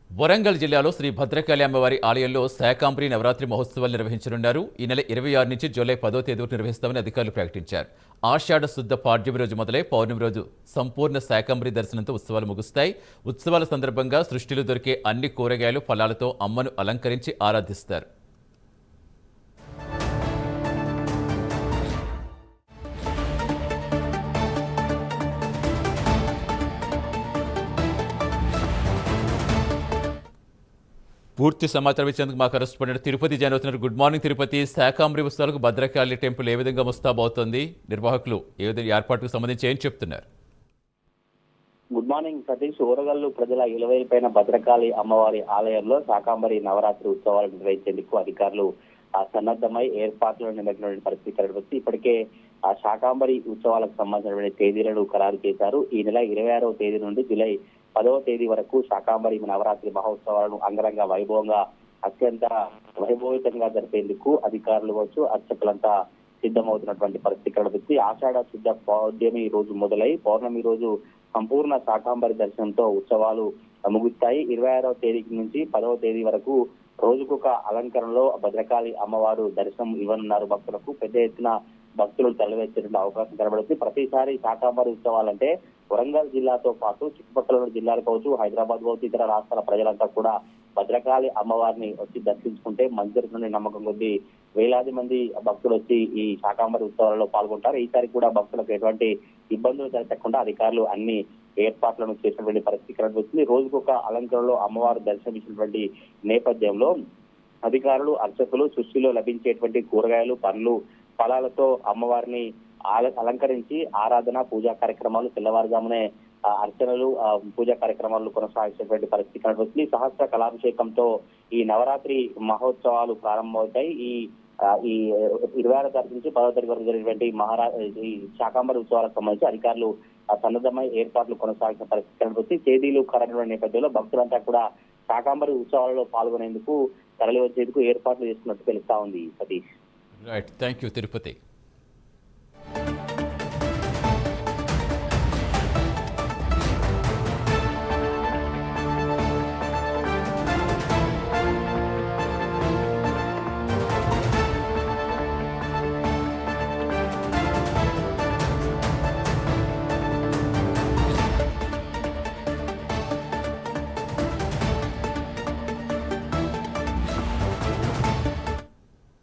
వరంగల్ జిల్లాలో శ్రీ భద్రకాళి అమ్మవారి ఆలయంలో శాకాంబరి నవరాత్రి మహోత్సవాలు నిర్వహించనున్నారు. ఈ నెల 26 నుంచి జూలై 10వ తేదీ వరకు నిర్వహిస్తామని అధికారులు ప్రకటించారు. ఆషాఢ శుద్ధ పాడ్యమి రోజు మొదలై పౌర్ణమి రోజు సంపూర్ణ శాకాంబరి దర్శనంతో ఉత్సవాలు ముగుస్తాయి. ఉత్సవాల సందర్భంగా సృష్టిలో దొరికే అన్ని కూరగాయలు, ఫలాలతో అమ్మను అలంకరించి ఆరాధిస్తారు. పూర్తి సమాచారం ఇచ్చేందుకు మా కరెస్పాండెంట్ తిరుపతి జాయిన్ అవుతున్నారు. Good morning Tirupati. శాకాంబరి ఉత్సవాలకు భద్రకాళి టెంపుల్ ఏ విధంగా ముస్తాబవుతోంది? నిర్వాహకులు ఏ విధంగా ఏర్పాటుకు సంబంధించి ఏం చెప్తున్నారు? Good morning Satish. ఓరగల్లు ప్రజల ఇలవేలిపైన భద్రకాళి అమ్మవారి ఆలయంలో శాకాంబరి నవరాత్రి ఉత్సవాలు నిర్వహించేందుకు అధికారులు సన్నద్ధమై ఏర్పాట్లను నిమగ్నమైన పరిస్థితి కనబడుతుంది. ఇప్పటికే ఆ శాకాంబరి ఉత్సవాలకు సంబంధించిన తేదీలను ఖరారు చేశారు. ఈ నెల 26వ తేదీ నుండి జూలై 10వ తేదీ వరకు శాకాంబరి నవరాత్రి మహోత్సవాలను అంగరంగ వైభవంగా అత్యంత వైభవితంగా జరిపేందుకు అధికారులు కావచ్చు, అర్చకులంతా సిద్ధమవుతున్నటువంటి పరిస్థితి కనబడుతుంది. ఆషాఢ శుద్ధ పౌర్ణమి రోజు మొదలై పౌర్ణమి రోజు సంపూర్ణ శాకాంబరి దర్శనంతో ఉత్సవాలు ముగుస్తాయి. 26వ తేదీ నుంచి 10వ తేదీ వరకు రోజుకొక అలంకరణలో భద్రకాళి అమ్మవారు దర్శనం ఇవ్వనున్నారు. భక్తులకు పెద్ద ఎత్తున భక్తులు తరలివచ్చేటువంటి అవకాశం కనబడుతుంది. ప్రతిసారి శాకాంబరి ఉత్సవాలంటే వరంగల్ జిల్లాతో పాటు చుట్టుపక్కల జిల్లాలు కావచ్చు, హైదరాబాద్ కావచ్చు, ఇతర రాష్ట్రాల ప్రజలంతా కూడా భద్రకాళి అమ్మవారిని వచ్చి దర్శించుకుంటే మంచి జరుగుతుందని నమ్మకం కొద్దీ వేలాది మంది భక్తులు వచ్చి ఈ శాకాంబరి ఉత్సవాలలో పాల్గొంటారు. ఈసారి కూడా భక్తులకు ఎటువంటి ఇబ్బందులు జరగకుండా అధికారులు అన్ని ఏర్పాట్లను చేసినటువంటి పరిస్థితి కనబడుతుంది. రోజుకొక అలంకరణలో అమ్మవారు దర్శనమిచ్చినటువంటి నేపథ్యంలో అధికారులు, అర్చకులు సృష్టిలో లభించేటువంటి కూరగాయలు, పండ్లు, ఫలాలతో అమ్మవారిని అలంకరించి ఆరాధన, పూజా కార్యక్రమాలు తెల్లవారుజామునే అర్చనలు, పూజా కార్యక్రమాలు కొనసాగించేటువంటి పరిస్థితి కనబడుతుంది. సహస్ర కళాభిషేకంతో ఈ నవరాత్రి మహోత్సవాలు ప్రారంభమవుతాయి. ఈ 26వ తారీఖు నుంచి 10వ తారీఖు వరకు జరిగినటువంటి ఈ శాకాంబరి ఉత్సవాలకు సంబంధించి అధికారులు సన్నద్ధమై ఏర్పాట్లు కొనసాగిన పరిస్థితి కనబడుతుంది. తేదీలు ఖరారైన నేపథ్యంలో భక్తులంతా కూడా శాకాంబరి ఉత్సవాలలో పాల్గొనేందుకు తరలి వచ్చేందుకు ఏర్పాట్లు చేస్తున్నట్టు తెలుస్తా ఉంది. Satish. Right, thank you Tirupati.